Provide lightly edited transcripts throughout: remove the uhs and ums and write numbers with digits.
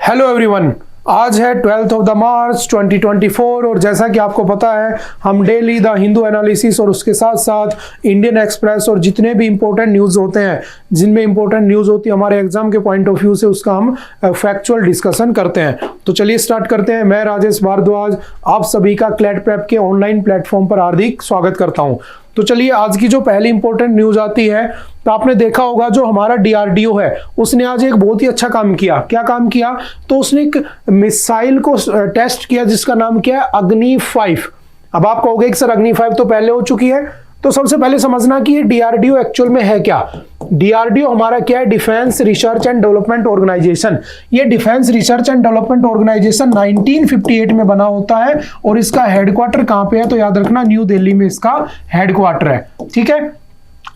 Hello everyone, आज है 12 मार्च 2024 और जैसा कि आपको पता है हम डेली द हिंदू एनालिसिस और उसके साथ साथ इंडियन एक्सप्रेस और जितने भी इंपॉर्टेंट न्यूज़ होते हैं जिनमें इंपॉर्टेंट न्यूज़ होती है हमारे एग्जाम के पॉइंट ऑफ व्यू से उसका हम फैक्चुअल डिस्कशन करते हैं। तो चलिए स्टार्ट करते हैं। मैं राजेश भारद्वाज आप सभी का क्लैट प्रेप के ऑनलाइन प्लेटफॉर्म पर हार्दिक स्वागत करता हूँ। तो चलिए आज की जो पहली इंपॉर्टेंट न्यूज आती है तो आपने देखा होगा जो हमारा डीआरडीओ है उसने आज एक बहुत ही अच्छा काम किया। क्या काम किया? तो उसने एक मिसाइल को टेस्ट किया जिसका नाम क्या है, अग्नि 5। अब आप कहोगे कि सर अग्नि 5 तो पहले हो चुकी है। तो सबसे पहले समझना कि ये डीआरडीओ एक्चुअल में है क्या। डीआरडीओ हमारा क्या है, defence research and development organisation. ये defence research and development organisation 1958 में बना होता है और इसका हेडक्वार्टर कहां पे है तो याद रखना न्यू दिल्ली में इसका हेडक्वार्टर है। ठीक है,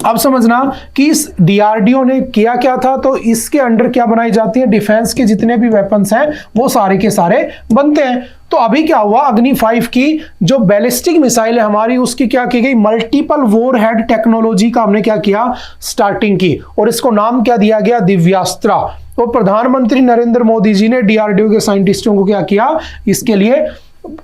अब समझना कि इस डीआरडीओ ने किया क्या था। तो इसके अंडर क्या बनाई जाती है, डिफेंस के जितने भी वेपन्स हैं वो सारे के सारे बनते हैं। तो अभी क्या हुआ, अग्नि 5 की जो बैलिस्टिक मिसाइल है हमारी उसकी क्या की गई, मल्टीपल वॉर हेड टेक्नोलॉजी का हमने क्या किया, स्टार्टिंग की और इसको नाम क्या दिया गया, दिव्यास्त्र। तो प्रधानमंत्री नरेंद्र मोदी जी ने डीआरडीओ के साइंटिस्टों को क्या किया, इसके लिए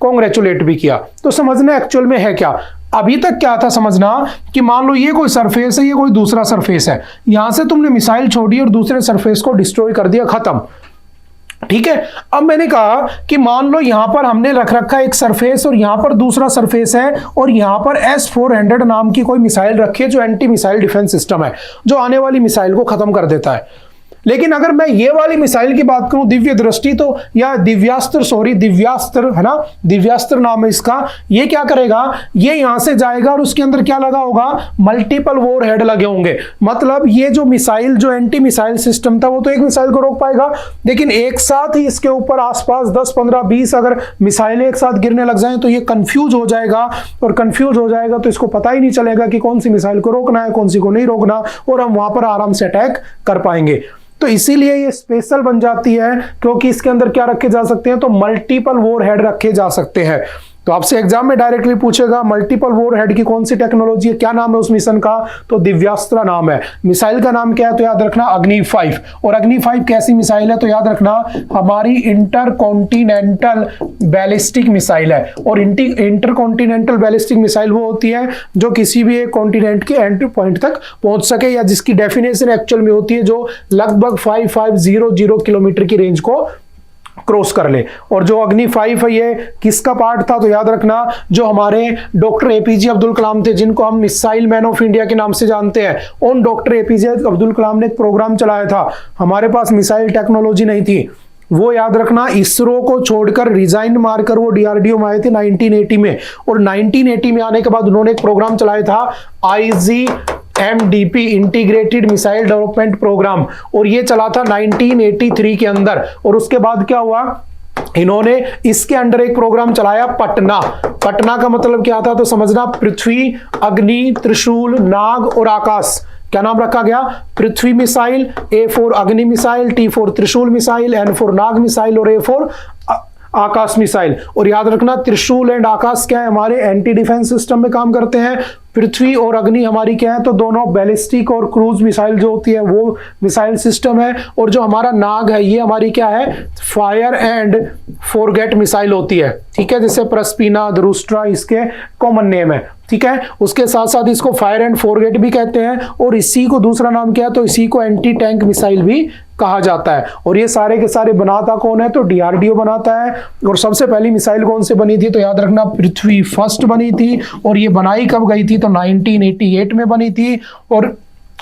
कॉन्ग्रेचुलेट भी किया। तो समझना एक्चुअल में है क्या। अभी तक क्या था समझना कि मान लो ये कोई सरफेस है, ये कोई दूसरा सरफेस है, यहां से तुमने मिसाइल छोड़ी और दूसरे सरफेस को डिस्ट्रॉय कर दिया, खत्म। ठीक है, अब मैंने कहा कि मान लो यहां पर हमने रख रखा एक सरफेस और यहां पर दूसरा सरफेस है और यहां पर S-400 नाम की कोई मिसाइल रखी है जो एंटी मिसाइल डिफेंस सिस्टम है जो आने वाली मिसाइल को खत्म कर देता है। लेकिन अगर मैं ये वाली मिसाइल की बात करूं दिव्य दृष्टि तो या दिव्यास्त्र, सॉरी दिव्यास्त्र है ना, दिव्यास्त्र नाम है इसका। ये क्या करेगा, ये यहां से जाएगा और उसके अंदर क्या लगा होगा, मल्टीपल वॉर हेड लगे होंगे। मतलब ये जो मिसाइल, जो एंटी मिसाइल सिस्टम था वो तो एक मिसाइल को रोक पाएगा, लेकिन एक साथ ही इसके ऊपर आसपास 10, 15, 20 अगर मिसाइलें एक साथ गिरने लग जाएं तो ये कंफ्यूज हो जाएगा और कंफ्यूज हो जाएगा तो इसको पता ही नहीं चलेगा कि कौन सी मिसाइल को रोकना है, कौन सी को नहीं रोकना, और हम वहां पर आराम से अटैक कर पाएंगे। तो इसीलिए ये स्पेशल बन जाती है क्योंकि इसके अंदर क्या रखे जा सकते हैं, तो मल्टीपल वॉर हेड रखे जा सकते हैं। तो आपसे एग्जाम में डायरेक्टली पूछेगा मल्टीपल वॉर हेड की कौन सी टेक्नोलॉजी है, क्या नाम है उस मिशन का, तो दिव्यास्त्र नाम है। मिसाइल का नाम क्या है तो याद रखना अग्नि 5। और अग्नि 5 कैसी मिसाइल है तो याद रखना हमारी इंटरकॉन्टिनेंटल बैलिस्टिक मिसाइल है। और इंटरकॉन्टिनेंटल बैलिस्टिक मिसाइल वो होती है जो किसी भी एक कॉन्टिनेंट के एंड पॉइंट तक पहुंच सके, या जिसकी डेफिनेशन एक्चुअल में होती है जो लगभग 5500 किलोमीटर की रेंज को क्रॉस कर ले। और जो अग्नि 5 है ये किसका पार्ट था तो याद रखना जो हमारे डॉक्टर एपीजे अब्दुल कलाम थे, जिनको हम मिसाइल मैन ऑफ इंडिया के नाम से जानते हैं। उन डॉक्टर एपीजे अब्दुल कलाम ने एक प्रोग्राम चलाया था, हमारे पास मिसाइल टेक्नोलॉजी नहीं थी, वो याद रखना इसरो को छोड़कर रिजाइन मारकर वो डीआरडीओ में आए थे 1980 में। और 1980 में आने के बाद उन्होंने एक प्रोग्राम चलाया था IGMDP, integrated missile development programme, और ये चला था 1983 के अंदर। और उसके बाद क्या हुआ, इन्होंने इसके अंडर एक प्रोग्राम चलाया पटना। पटना का मतलब क्या था तो समझना पृथ्वी, अग्नि, त्रिशूल, नाग और आकाश। क्या नाम रखा गया, पृथ्वी मिसाइल, A फॉर अग्नि मिसाइल, T फॉर त्रिशूल missile, N for Nag missile और A फॉर आकाश मिसाइल। और याद रखना त्रिशूल एंड आकाश क्या है, हमारे एंटी डिफेंस सिस्टम में काम करते हैं। पृथ्वी और अग्नि हमारी क्या है तो दोनों बैलिस्टिक और क्रूज मिसाइल जो होती है वो मिसाइल सिस्टम है। और जो हमारा नाग है ये हमारी क्या है, फायर एंड फॉरगेट मिसाइल होती है। ठीक है, जैसे प्रस्पिना, द्रुस्ट्रा इसके कॉमन नेम है। ठीक है, उसके साथ साथ इसको फायर एंड फॉरगेट भी कहते हैं और इसी को दूसरा नाम क्या है तो इसी को एंटी टैंक मिसाइल भी कहा जाता है। और ये सारे के सारे बनाता कौन है तो डीआरडीओ बनाता है। और सबसे पहली मिसाइल कौन से बनी थी तो याद रखना पृथ्वी फर्स्ट बनी थी। और ये बनाई कब गई थी तो 1988 में बनी थी। और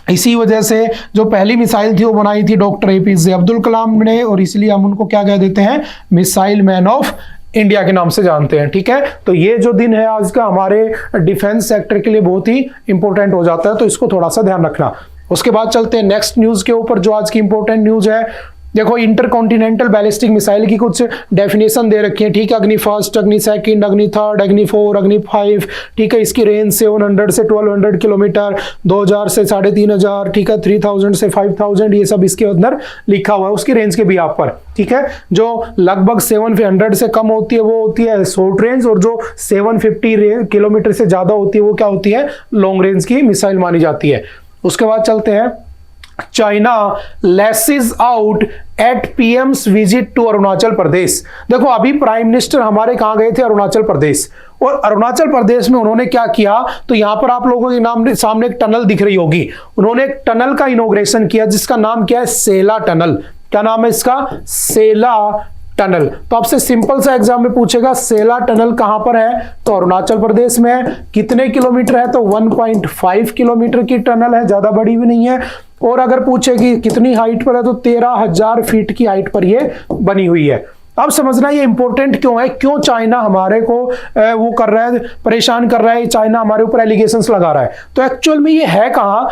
इसी वजह से जो पहली मिसाइल थी वो बनाई थी डॉक्टर एपीजे अब्दुल कलाम ने, और इसलिए हम उनको क्या कह देते हैं, मिसाइल मैन ऑफ इंडिया के नाम से जानते हैं। ठीक है, तो ये जो दिन है आज का हमारे डिफेंस सेक्टर के लिए बहुत ही इंपॉर्टेंट हो जाता है, तो इसको थोड़ा सा ध्यान रखना। उसके बाद चलते हैं नेक्स्ट न्यूज के ऊपर जो आज की इंपॉर्टेंट न्यूज है। देखो इंटरकॉन्टिनेंटल बैलिस्टिक मिसाइल की कुछ डेफिनेशन दे रखी है। ठीक है, अग्नि फर्स्ट, अग्नि सेकंड, अग्नि थर्ड, अग्नि 4, अग्नि 5। ठीक है, इसकी रेंज 700 से 1200 किलोमीटर, 2000 से 3500, ठीक है, 3000 से 5000, ये सब इसके अंदर लिखा हुआ है उसकी रेंज के भी यहाँ पर। ठीक है, जो लगभग 700 से कम होती है वो होती है शॉर्ट रेंज, और जो 750 किलोमीटर से ज्यादा होती है वो क्या होती है, लॉन्ग रेंज की मिसाइल मानी जाती है। उसके बाद चलते हैं China lashes out at PM's visit to Arunachal Pradesh. देखो अभी प्राइम मिनिस्टर हमारे कहां गए थे? अरुणाचल प्रदेश। और अरुणाचल प्रदेश में उन्होंने क्या किया, तो यहां पर आप लोगों के नाम सामने एक टनल दिख रही होगी, उन्होंने एक टनल का इनॉग्रेशन किया जिसका नाम क्या है? सेला टनल। क्या नाम है इसका? सेला टनल। तो आपसे सिंपल सा एग्जाम में पूछेगा सेला टनल कहां पर है, तो अरुणाचल प्रदेश में है। कितने किलोमीटर है? तो 1.5 किलोमीटर की टनल है, ज्यादा बड़ी भी नहीं है। और अगर पूछे कि कितनी हाइट पर है, तो 13,000 फीट की हाइट पर ये बनी हुई है। अब समझना ये इंपॉर्टेंट क्यों है, क्यों चाइना हमारे को वो कर रहा है, परेशान कर रहा है, चाइना हमारे ऊपर एलिगेशंस लगा रहा है। तो एक्चुअल में ये है कहां,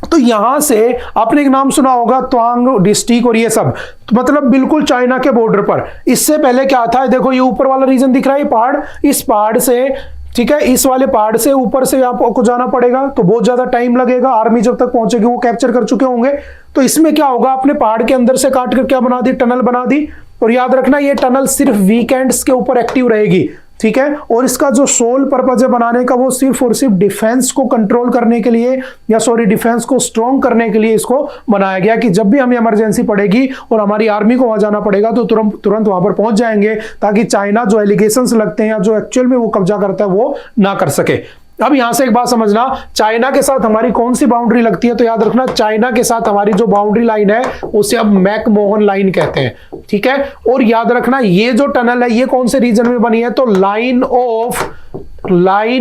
तो यहां से आपने एक नाम सुना होगा त्वांग डिस्ट्रिक्ट और ये सब, तो मतलब बिल्कुल चाइना के बॉर्डर पर। इससे पहले क्या था, देखो ये ऊपर वाला रीजन दिख रहा है, पहाड़, इस पहाड़ से, ठीक है, इस वाले पहाड़ से ऊपर से आपको जाना पड़ेगा, तो बहुत ज्यादा टाइम लगेगा। आर्मी जब तक पहुंचेगी वो कैप्चर कर चुके होंगे। तो इसमें क्या होगा, आपने पहाड़ के अंदर से काट कर क्या बना दी? टनल बना दी। और याद रखना ये टनल सिर्फ वीकेंड्स के ऊपर एक्टिव रहेगी, ठीक है। और इसका जो सोल पर्पज है बनाने का, वो सिर्फ और सिर्फ डिफेंस को कंट्रोल करने के लिए, या सॉरी डिफेंस को स्ट्रॉन्ग करने के लिए इसको बनाया गया, कि जब भी हमें इमरजेंसी पड़ेगी और हमारी आर्मी को वहां जाना पड़ेगा तो तुरंत वहां पर पहुंच जाएंगे, ताकि चाइना जो एलिगेशंस लगते हैं या जो एक्चुअल में वो कब्जा करता है वो ना कर सके। अब यहां से एक बात समझना, चाइना के साथ हमारी कौन सी बाउंड्री लगती है, तो याद रखना चाइना के साथ हमारी जो बाउंड्री लाइन है उसे अब मैकमोहन लाइन कहते हैं, ठीक है। और याद रखना ये जो टनल है ये कौन से रीजन में बनी है, तो लाइन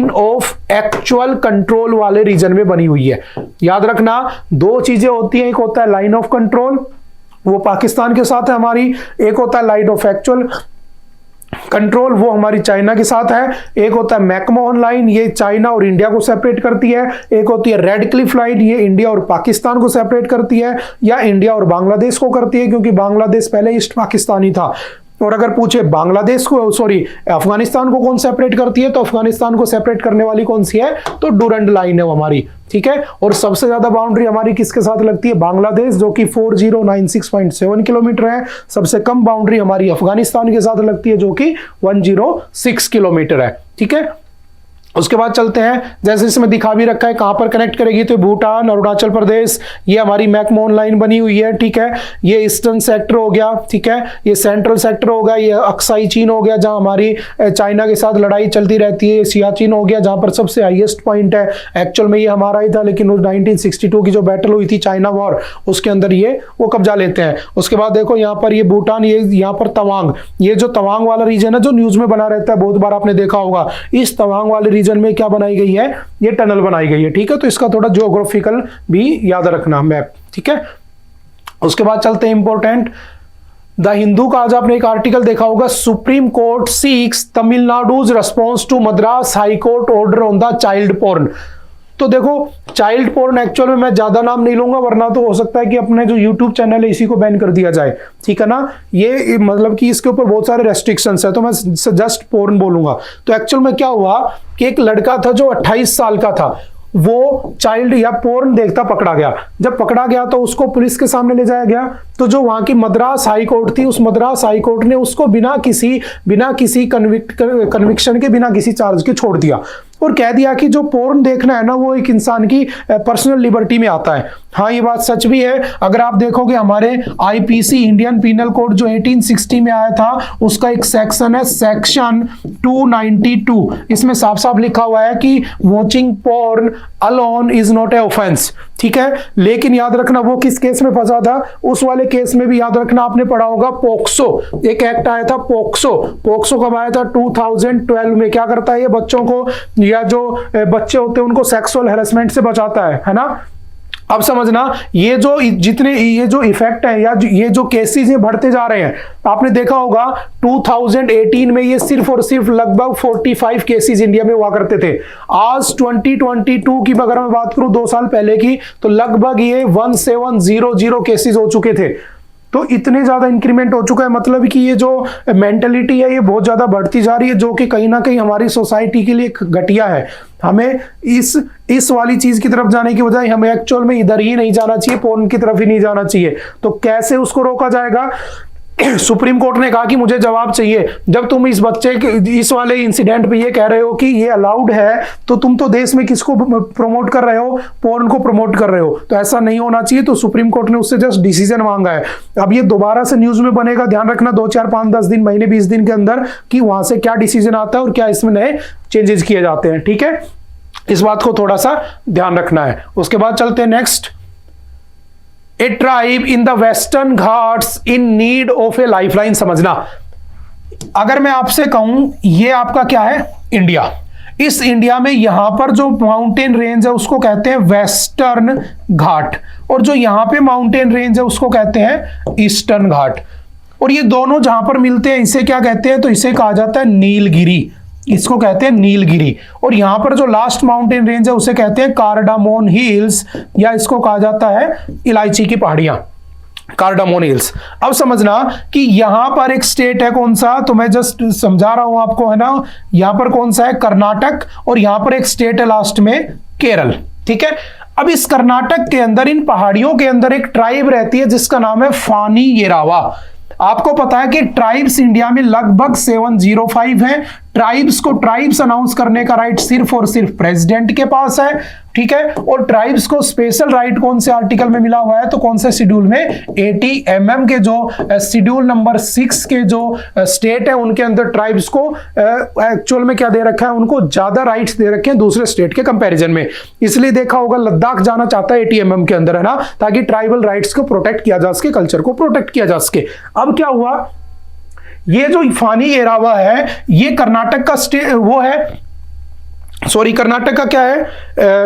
ऑफ एक्चुअल कंट्रोल वाले रीजन में बनी हुई है। याद रखना दो चीजें होती हैं, एक होता है लाइन ऑफ कंट्रोल, वो पाकिस्तान के साथ है हमारी, एक होता है लाइन ऑफ एक्चुअल कंट्रोल, वो हमारी चाइना के साथ है। एक होता है मैकमोहन लाइन, ये चाइना और इंडिया को सेपरेट करती है। एक होती है रेड क्लिफ लाइन, ये इंडिया और पाकिस्तान को सेपरेट करती है, या इंडिया और बांग्लादेश को करती है, क्योंकि बांग्लादेश पहले ईस्ट पाकिस्तानी था। और अगर पूछे बांग्लादेश को, सॉरी अफगानिस्तान को कौन सेपरेट करती है, तो अफगानिस्तान को सेपरेट करने वाली कौन सी है, तो डूरंड लाइन है वो हमारी, ठीक है। और सबसे ज्यादा बाउंड्री हमारी किसके साथ लगती है, बांग्लादेश, जो कि 4096.7 किलोमीटर है। सबसे कम बाउंड्री हमारी अफगानिस्तान के साथ लगती है, जो कि 106 किलोमीटर है, ठीक है। उसके बाद चलते हैं, जैसे इसमें दिखा भी रखा है कहां पर कनेक्ट करेगी, तो भूटान, अरुणाचल प्रदेश, ये हमारी मैकमोहन लाइन बनी हुई है, ठीक है। ये ईस्टर्न सेक्टर हो गया, ठीक है। ये सेंट्रल सेक्टर हो गया, ये अक्साई चीन हो गया जहां हमारी चाइना के साथ लड़ाई चलती रहती है। सियाचिन हो गया जहां पर सबसे हाईएस्ट पॉइंट है, एक्चुअल में ये हमारा ही था, लेकिन 1962 की जो बैटल हुई थी चाइना वॉर, उसके अंदर ये वो कब्जा लेते हैं। उसके बाद देखो यहाँ पर ये भूटान, ये यहाँ पर तवांग, ये जो तवांग वाला रीजन है जो न्यूज में बना रहता है, बहुत बार आपने देखा होगा, इस तवांग वाले रीजन में क्या बनाई गई है, ये टनल बनाई गई है, ठीक है। तो इसका थोड़ा ज्योग्राफिकल भी याद रखना मैप, ठीक है। उसके बाद चलते हैं इंपॉर्टेंट, द हिंदू का आज आपने एक आर्टिकल देखा होगा, Supreme Court seeks Tamil Nadu's response to Madras high court order on the child porn. तो देखो चाइल्ड पोर्न एक्चुअल में मैं ज्यादा नाम नहीं लूंगा, वरना तो हो सकता है कि अपने जो यूट्यूब चैनल है इसी को बैन कर दिया जाए, ठीक है ना। ये मतलब कि इसके ऊपर बहुत सारे रेस्ट्रिक्शंस है, तो मैं जस्ट पोर्न बोलूंगा। तो एक्चुअल में क्या हुआ कि एक लड़का था जो 28 साल का था, वो चाइल्ड या पोर्न देखता पकड़ा गया। जब पकड़ा गया तो उसको पुलिस के सामने ले जाया गया, तो जो वहां की मद्रास हाई कोर्ट थी, उस मद्रास हाई कोर्ट ने उसको बिना किसी कन्विक्शन के, बिना किसी चार्ज के छोड़ दिया, और कह दिया कि जो पोर्न देखना है ना वो एक इंसान की पर्सनल लिबर्टी में आता है। हाँ ये बात सच भी है। अगर आप देखोगे हमारे आईपीसी इंडियन पीनल कोड जो 1860 में आया था, उसका एक सेक्शन है सेक्शन 292, इसमें साफ साफ लिखा हुआ है कि watching porn alone is not a offence, ठीक है। लेकिन याद रखना वो किस केस में फंसा था, उस वाले केस में भी याद रखना आपने पढ़ा होगा पोक्सो, एक एक्ट आया था पोक्सो कब आया था, 2012 में। क्या करता है ये, बच्चों को या जो बच्चे होते हैं उनको सेक्सुअल हैरेसमेंट से बचाता है ना। अब समझना ये जो इफेक्ट है या ये जो केसेस ये बढ़ते जा रहे हैं, आपने देखा होगा 2018 में ये सिर्फ और सिर्फ लगभग 45 केसेस इंडिया में हुआ करते थे। आज 2022 की अगर मैं बात करूं 2 साल पहले की, तो लगभग ये 1700 केसेस हो चुके थे। तो इतने ज्यादा इंक्रीमेंट हो चुका है, मतलब कि ये जो मेंटेलिटी है ये बहुत ज्यादा बढ़ती जा रही है, जो कि कहीं ना कहीं हमारी सोसाइटी के लिए घटिया है। हमें इस वाली चीज की तरफ जाने की बजाय हमें एक्चुअल में इधर ही नहीं जाना चाहिए, पोर्न की तरफ ही नहीं जाना चाहिए। तो कैसे उसको रोका जाएगा, सुप्रीम कोर्ट ने कहा कि मुझे जवाब चाहिए। जब तुम इस बच्चे के इस वाले इंसिडेंट पे ये कह रहे हो कि ये अलाउड है, तो तुम तो देश में किसको प्रमोट कर रहे हो? पोर्न को प्रमोट कर रहे हो। तो ऐसा नहीं होना चाहिए। तो सुप्रीम कोर्ट ने उससे जस्ट डिसीजन मांगा है। अब ये दोबारा से न्यूज में बनेगा, ध्यान रखना 2, 4, 5, 10 दिन, महीने, 20 दिन के अंदर, कि वहां से क्या डिसीजन आता है और क्या इसमें नए चेंजेस किए जाते हैं। ठीक है, इस बात को थोड़ा सा ध्यान रखना है। उसके बाद चलते हैं next. A tribe in the western Ghats in need of A lifeline. समझना, अगर मैं आपसे कहूं ये आपका क्या है? इंडिया। इस इंडिया में यहां पर जो माउंटेन रेंज है उसको कहते हैं वेस्टर्न घाट, और जो यहां पे माउंटेन रेंज है उसको कहते हैं ईस्टर्न घाट। और ये दोनों जहां पर मिलते हैं इसे क्या कहते हैं? तो इसे कहा जाता है नीलगिरी। इसको कहते हैं नीलगिरी। और यहां पर जो लास्ट माउंटेन रेंज है उसे कहते हैं कार्डामोन हिल्स, या इसको कहा जाता है इलायची की पहाड़ियां, कार्डामोन हिल्स। अब समझना कि यहां पर एक स्टेट है, कौन सा? तो मैं जस्ट समझा रहा हूं आपको, है ना। यहां पर कौन सा है? कर्नाटक। और यहां पर एक स्टेट है लास्ट में, केरल। ठीक है, अब इस कर्नाटक के अंदर, इन पहाड़ियों के अंदर एक ट्राइब रहती है जिसका नाम है फानी येरावा। आपको पता है कि ट्राइब्स इंडिया में लगभग 705 हैं। ट्राइब्स को ट्राइब्स अनाउंस करने का राइट सिर्फ और सिर्फ प्रेसिडेंट के पास है। ठीक है, और ट्राइब्स को स्पेशल राइट कौन से आर्टिकल में मिला हुआ है? तो कौन से शेड्यूल में? 80mm के जो शेड्यूल नंबर 6 के जो स्टेट है उनके अंदर ट्राइब्स को एक्चुअल में क्या दे रखा है? उनको ज्यादा राइट्स दे रखे हैं दूसरे स्टेट के कंपैरिजन में। इसलिए देखा होगा लद्दाख जाना चाहता है 80mm के अंदर, है ना, ताकि ट्राइबल राइट्स को प्रोटेक्ट किया जा सके, कल्चर को प्रोटेक्ट किया जा सके। अब क्या हुआ, ये जो फानी येरावा है ये कर्नाटक का वो है, सॉरी कर्नाटक का क्या है?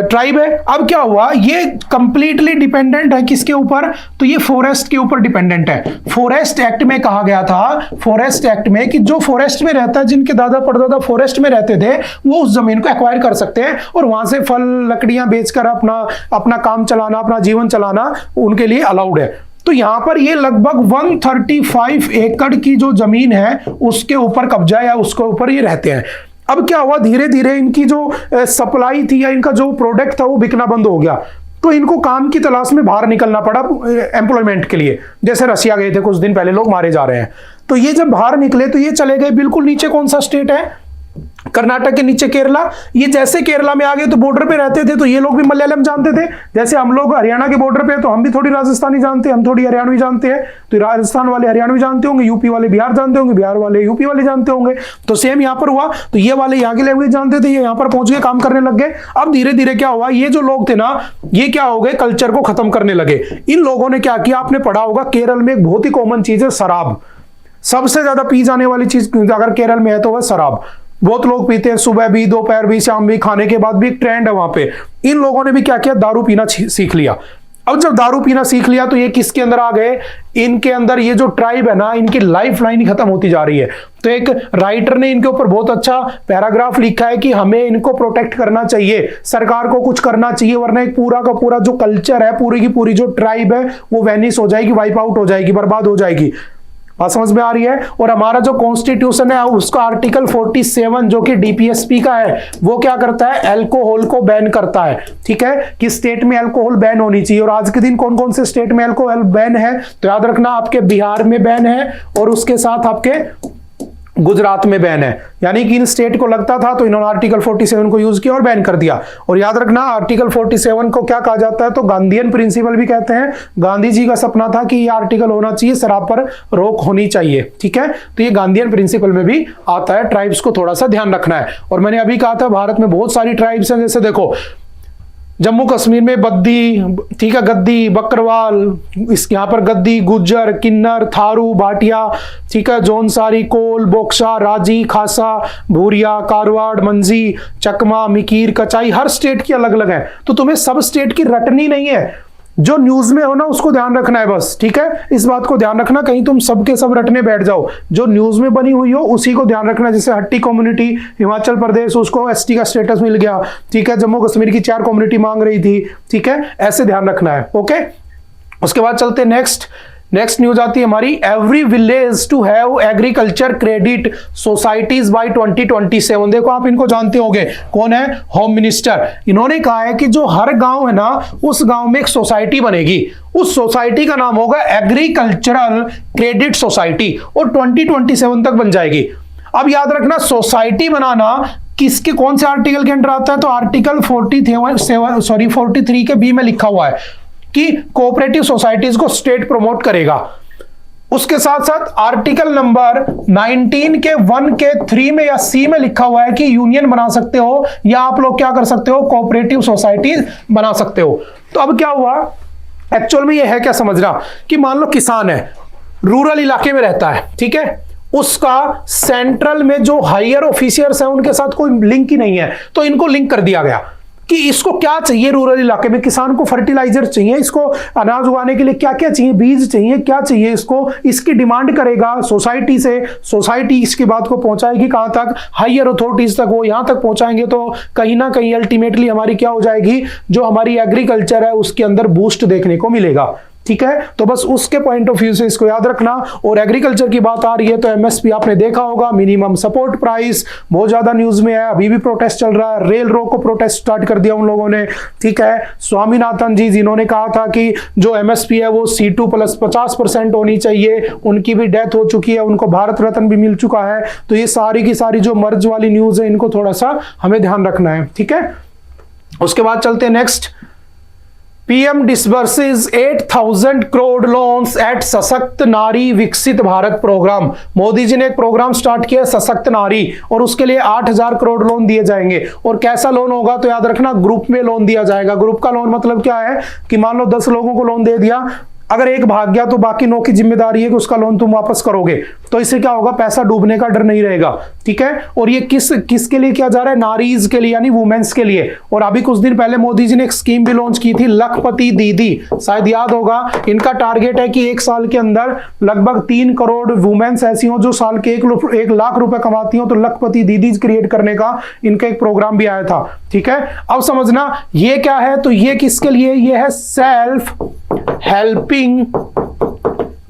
ट्राइब है। अब क्या हुआ, ये कंप्लीटली डिपेंडेंट है किसके ऊपर? तो ये फॉरेस्ट के ऊपर डिपेंडेंट है। फॉरेस्ट एक्ट में कहा गया था, फॉरेस्ट एक्ट में, कि जो फॉरेस्ट में रहता है, जिनके दादा परदादा फॉरेस्ट में रहते थे, वो उस जमीन को एक्वायर कर सकते हैं और वहां से फल लकड़ियां बेचकर अपना काम चलाना, अपना जीवन चलाना उनके लिए अलाउड है। तो यहां पर ये लगभग 135 एकड़ की जो जमीन है उसके ऊपर कब्जा है, उसके ऊपर ये रहते हैं। अब क्या हुआ, धीरे धीरे इनकी जो सप्लाई थी या इनका जो प्रोडक्ट था वो बिकना बंद हो गया। तो इनको काम की तलाश में बाहर निकलना पड़ा एम्प्लॉयमेंट के लिए। जैसे रसिया गए थे कुछ दिन पहले, लोग मारे जा रहे हैं। तो ये जब बाहर निकले तो ये चले गए बिल्कुल नीचे, कौन सा स्टेट है? कर्नाटक के नीचे केरला। ये जैसे केरला में आ गए तो बॉर्डर पे रहते थे, तो ये लोग भी मलयालम जानते थे। जैसे हम लोग हरियाणा के बॉर्डर पे, तो हम भी थोड़ी राजस्थानी जानते हैं, हम थोड़ी हरियाणवी जानते हैं। तो राजस्थान वाले हरियाणवी जानते होंगे, यूपी वाले बिहार जानते होंगे, बिहार वाले यूपी वाले जानते होंगे। तो सेम यहाँ पर हुआ। तो ये वाले यहाँ की लैंग्वेज जानते थे, ये यहाँ पर पहुंच गए, काम करने लग गए। अब धीरे धीरे क्या हुआ, ये जो लोग थे ना, ये क्या हो गए, कल्चर को खत्म करने लगे। इन लोगों ने क्या किया, आपने पढ़ा होगा केरल में एक बहुत ही कॉमन चीज है शराब। सबसे ज्यादा पी जाने वाली चीज अगर केरल में है तो वह शराब। बहुत लोग पीते हैं, सुबह भी, दोपहर भी, शाम भी, खाने के बाद भी, एक ट्रेंड है वहां पे। इन लोगों ने भी क्या किया, दारू पीना सीख लिया। अब जब दारू पीना सीख लिया तो ये किसके अंदर आ गए? इनके अंदर ये जो ट्राइब है ना, इनकी लाइफ लाइन ही खत्म होती जा रही है। तो एक राइटर ने इनके ऊपर बहुत अच्छा पैराग्राफ लिखा है कि हमें इनको प्रोटेक्ट करना चाहिए, सरकार को कुछ करना चाहिए, वरना एक पूरा का पूरा जो कल्चर है, पूरी की पूरी जो ट्राइब है वो वैनिश हो जाएगी, वाइप आउट हो जाएगी, बर्बाद हो जाएगी। बात समझ में आ रही है? और हमारा जो कॉन्स्टिट्यूशन है उसका आर्टिकल 47 जो कि डीपीएसपी का है, वो क्या करता है, अल्कोहल को बैन करता है। ठीक है, कि स्टेट में अल्कोहल बैन होनी चाहिए। और आज के दिन कौन कौन से स्टेट में अल्कोहल बैन है? तो याद रखना, आपके बिहार में बैन है और उसके साथ आपके गुजरात में बैन है। यानी कि इन स्टेट को लगता था तो इन्होंने आर्टिकल 47 को यूज किया और बैन कर दिया। और याद रखना, आर्टिकल 47 को क्या कहा जाता है, तो गांधीयन प्रिंसिपल भी कहते हैं। गांधी जी का सपना था कि ये आर्टिकल होना चाहिए, शराब पर रोक होनी चाहिए। ठीक है, तो ये गांधीयन प्रिंसिपल में भी आता है। ट्राइब्स को थोड़ा सा ध्यान रखना है। और मैंने अभी कहा था भारत में बहुत सारी ट्राइब्स हैं। जैसे देखो, जम्मू कश्मीर में बद्दी, ठीक है, गद्दी, बकरवाल, इस यहाँ पर गद्दी, गुज्जर, किन्नर, थारू, भाटिया, ठीक है, जौनसारी, कोल, बोक्सा, राजी, खासा, भूरिया, कारवाड़, मंजी, चकमा, मिकीर, कचाई, हर स्टेट की अलग अलग है। तो तुम्हें सब स्टेट की रटनी नहीं है, जो न्यूज में हो ना उसको ध्यान रखना है बस। ठीक है, इस बात को ध्यान रखना, कहीं तुम सबके सब रटने बैठ जाओ। जो न्यूज में बनी हुई हो उसी को ध्यान रखना। जैसे हट्टी कम्युनिटी हिमाचल प्रदेश, उसको एसटी का स्टेटस मिल गया। ठीक है, जम्मू कश्मीर की 4 कम्युनिटी मांग रही थी। ठीक है, ऐसे ध्यान रखना है। ओके, उसके बाद चलते नेक्स्ट। नेक्स्ट न्यूज आती है हमारी, every village to have agriculture credit societies by 2027। देखो आप इनको जानते होंगे, कौन है? Home minister. इन्होंने कहा है कि जो हर गांव है ना, उस गांव में एक सोसाइटी बनेगी, उस सोसाइटी का नाम होगा एग्रीकल्चरल क्रेडिट सोसाइटी, और 2027 तक बन जाएगी। अब याद रखना, सोसाइटी बनाना किसके, कौन से आर्टिकल के अंडर आता है? तो आर्टिकल 43 के बी में लिखा हुआ है कि कोऑपरेटिव सोसाइटीज को स्टेट प्रमोट करेगा। उसके साथ साथ आर्टिकल नंबर 19 के 1 के 3 में या सी में लिखा हुआ है कि यूनियन बना सकते हो, या आप लोग क्या कर सकते हो? कोऑपरेटिव सोसाइटीज बना सकते हो। तो अब क्या हुआ एक्चुअल में, ये है क्या समझना कि मान लो किसान है, रूरल इलाके में रहता है, ठीक है, उसका सेंट्रल में जो हायर ऑफिसर्स हैं उनके साथ कोई लिंक ही नहीं है, तो इनको लिंक कर दिया गया कि इसको क्या चाहिए रूरल इलाके में, किसान को फर्टिलाइजर चाहिए, इसको अनाज उगाने के लिए क्या क्या चाहिए, बीज चाहिए, क्या चाहिए इसको, इसकी डिमांड करेगा सोसाइटी से, सोसाइटी इसकी बात को पहुंचाएगी कहां तक? हायर अथॉरिटीज तक। वो यहां तक पहुंचाएंगे तो कहीं ना कहीं अल्टीमेटली हमारी क्या हो जाएगी, जो हमारी एग्रीकल्चर है उसके अंदर बूस्ट देखने को मिलेगा। ठीक है, तो बस उसके पॉइंट ऑफ व्यू से इसको याद रखना। और एग्रीकल्चर की बात आ रही है तो एमएसपी आपने देखा होगा, मिनिमम सपोर्ट प्राइस बहुत ज्यादा न्यूज में है, अभी भी प्रोटेस्ट चल रहा है, रेल रो को प्रोटेस्ट स्टार्ट कर दिया उन लोगों ने। ठीक है, स्वामीनाथन जी जिन्होंने कहा था कि जो एमएसपी है वो C2 प्लस 50% होनी चाहिए, उनकी भी डेथ हो चुकी है, उनको भारत रत्न भी मिल चुका है। तो ये सारी की सारी जो मर्ज वाली न्यूज है इनको थोड़ा सा हमें ध्यान रखना है। ठीक है, उसके बाद चलते हैं next. PM disburses 8,000 crore loans at Sashakt Nari विकसित भारत प्रोग्राम। मोदी जी ने एक प्रोग्राम स्टार्ट किया सशक्त नारी, और उसके लिए 8,000 करोड़ लोन दिए जाएंगे। और कैसा लोन होगा? तो याद रखना, ग्रुप में लोन दिया जाएगा। ग्रुप का लोन मतलब क्या है कि मान लो 10 लोगों को लोन दे दिया, अगर एक भाग गया तो बाकी 9 की जिम्मेदारी है कि उसका लोन तुम वापस करोगे। तो इससे क्या होगा? पैसा डूबने का डर नहीं रहेगा। ठीक है, और ये किसके लिए किया जा रहा है? नारीज के लिए, यानी वुमेन्स के लिए। और अभी कुछ दिन पहले मोदी जी ने एक स्कीम भी लॉन्च की थी, लखपति दीदी, शायद याद होगा। इनका टारगेट है कि 1 साल के अंदर लगभग 3 करोड़ वुमेन्स ऐसी हो जो साल के 1 लाख रुपए कमाती हो, तो लखपति दीदी क्रिएट करने का इनका एक प्रोग्राम भी आया था। ठीक है, अब समझना ये क्या है, तो ये किसके लिए? ये है सेल्फ हेल्पिंग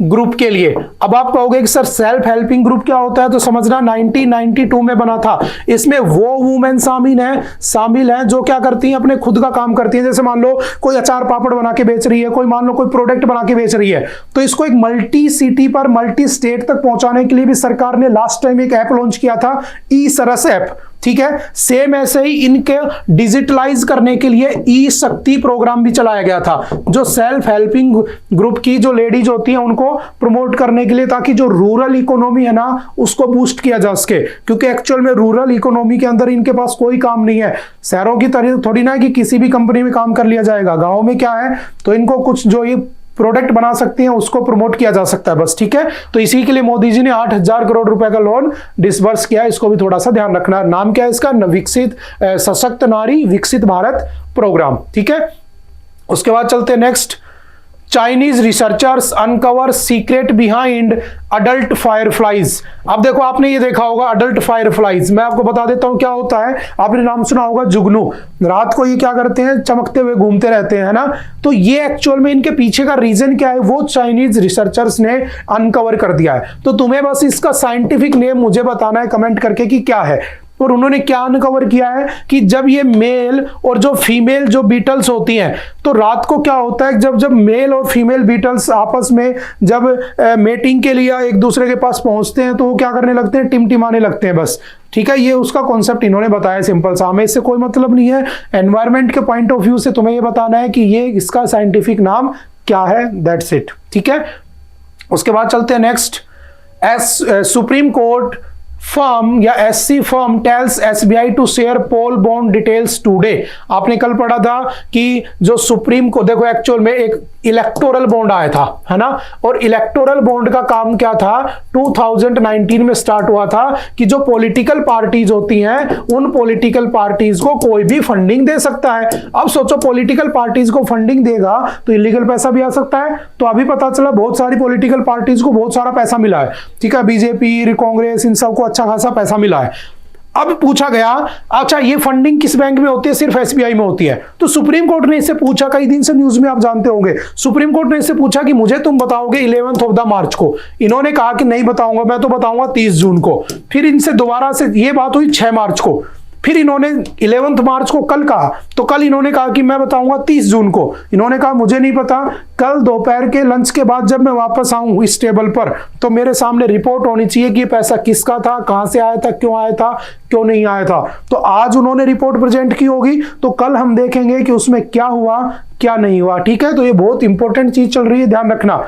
ग्रुप के लिए। अब आप कहोगे कि सर सेल्फ हेल्पिंग ग्रुप क्या होता है? तो समझना 1992 में बना था। इसमें वो वुमेन शामिल हैं जो क्या करती हैं? अपने खुद का काम करती हैं। जैसे मान लो कोई अचार पापड़ बना के बेच रही है, कोई मान लो कोई प्रोडक्ट बना के बेच रही है, तो इसको एक मल्टी सिटी पर, मल्टी स्टेट तक पहुंचाने के लिए भी सरकार ने लास्ट टाइम एक ऐप लॉन्च किया था, ई सरस ऐप। ठीक है, सेम ऐसे ही इनके डिजिटलाइज करने के लिए ई शक्ति प्रोग्राम भी चलाया गया था, जो सेल्फ हेल्पिंग ग्रुप की जो लेडीज होती हैं उनको प्रमोट करने के लिए, ताकि जो रूरल इकोनॉमी है ना उसको बूस्ट किया जा सके। क्योंकि एक्चुअल में रूरल इकोनॉमी के अंदर इनके पास कोई काम नहीं है। शहरों की तरह थोड़ी ना कि किसी भी कंपनी में काम कर लिया जाएगा, गाँव में क्या है, तो इनको कुछ जो ये प्रोडक्ट बना सकते हैं उसको प्रमोट किया जा सकता है बस। ठीक है, तो इसी के लिए मोदी जी ने 8,000 करोड़ रुपए का लोन डिसबर्स किया, इसको भी थोड़ा सा ध्यान रखना। नाम क्या है इसका? विकसित सशक्त नारी विकसित भारत प्रोग्राम। ठीक है, उसके बाद चलते हैं next. Chinese researchers uncover secret behind adult fireflies. अब देखो, आपने ये देखा होगा अडल्ट फायरफ्लाइज, मैं आपको बता देता हूं क्या होता है। आपने नाम सुना होगा जुगनू। रात को ये क्या करते हैं? चमकते हुए घूमते रहते हैं ना। तो ये एक्चुअल में इनके पीछे का रीजन क्या है, वो चाइनीज रिसर्चर्स ने अनकवर कर दिया है। तो तुम्हें बस इसका साइंटिफिक नेम मुझे बताना है कमेंट करके कि क्या है। और उन्होंने क्या अनकवर किया है कि जब ये मेल और जो फीमेल जो बीटल्स होती हैं, तो रात को क्या होता है, जब मेल और फीमेल बीटल्स आपस में जब मेटिंग के लिए एक दूसरे के पास पहुंचते हैं, तो वो क्या करने लगते हैं? टिमटिमाने लगते हैं बस। ठीक है, ये उसका कॉन्सेप्ट इन्होंने बताया सिंपल सा, हमें इससे कोई मतलब नहीं है। एनवायरमेंट के पॉइंट ऑफ व्यू से तुम्हें ये बताना है कि ये इसका साइंटिफिक नाम क्या है, दैट्स इट। ठीक है, उसके बाद चलते हैं नेक्स्ट। सुप्रीम कोर्ट फर्म या SC firm tells SBI to share poll bond details today. आपने कल पढ़ा था कि जो सुप्रीम को, देखो एक्चुअल में एक इलेक्टोरल बॉन्ड आया था, है ना, और इलेक्टोरल बॉन्ड का काम क्या था? 2019 में स्टार्ट हुआ था कि जो पॉलिटिकल पार्टीज होती हैं, उन पॉलिटिकल पार्टीज को कोई भी फंडिंग दे सकता है। अब सोचो, पॉलिटिकल पार्टीज को फंडिंग देगा तो इलीगल पैसा भी आ सकता है। तो अभी पता चला बहुत सारी पॉलिटिकल पार्टीज को बहुत सारा पैसा मिला है। ठीक है, बीजेपी, कांग्रेस, इन सबको अच्छा खासा पैसा मिला है। अब पूछा गया, अच्छा ये फंडिंग किस बैंक में होती है? सिर्फ एसबीआई में होती है। तो सुप्रीम कोर्ट ने इससे पूछा, कई दिन से न्यूज में आप जानते होंगे, सुप्रीम कोर्ट ने इससे पूछा कि मुझे तुम बताओगे 11th ऑफ द मार्च को। इन्होंने कहा कि नहीं बताऊंगा, मैं तो बताऊंगा 30 जून को। फिर इनसे दोबारा से ये बात हुई 6 मार्च को। फिर इन्होंने 11 मार्च को कल कहा, तो कल इन्होंने कहा कि मैं बताऊंगा 30 जून को। इन्होंने कहा मुझे नहीं पता, कल दोपहर के लंच के बाद जब मैं वापस आऊं इस टेबल पर, तो मेरे सामने रिपोर्ट होनी चाहिए कि पैसा किसका था, कहां से आया था, क्यों आया था, क्यों नहीं आया था। तो आज उन्होंने रिपोर्ट प्रेजेंट की होगी, तो कल हम देखेंगे कि उसमें क्या हुआ क्या नहीं हुआ। ठीक है, तो ये बहुत इंपॉर्टेंट चीज चल रही है, ध्यान रखना।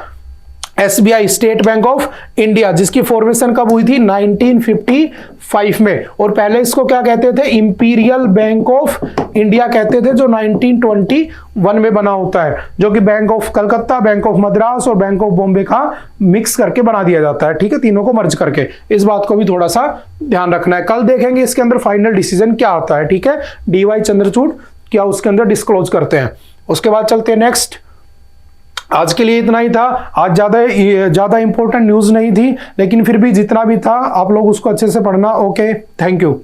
SBI, state bank of India, जिसकी फॉर्मेशन कब हुई थी? 1955 में। और पहले इसको क्या कहते थे? इंपीरियल बैंक ऑफ इंडिया कहते थे, जो 1921 में बना होता है, जो कि bank of Calcutta, bank of Madras और बैंक ऑफ बॉम्बे का मिक्स करके बना दिया जाता है। ठीक है, तीनों को मर्ज करके। इस बात को भी थोड़ा सा ध्यान रखना है। कल देखेंगे इसके अंदर फाइनल डिसीजन क्या आता है। ठीक है, डीवाई चंद्रचूड़ क्या उसके अंदर डिस्क्लोज करते हैं। उसके बाद चलते हैं नेक्स्ट। आज के लिए इतना ही था। आज ज्यादा इंपॉर्टेंट न्यूज नहीं थी, लेकिन फिर भी जितना भी था आप लोग उसको अच्छे से पढ़ना। Okay, thank you.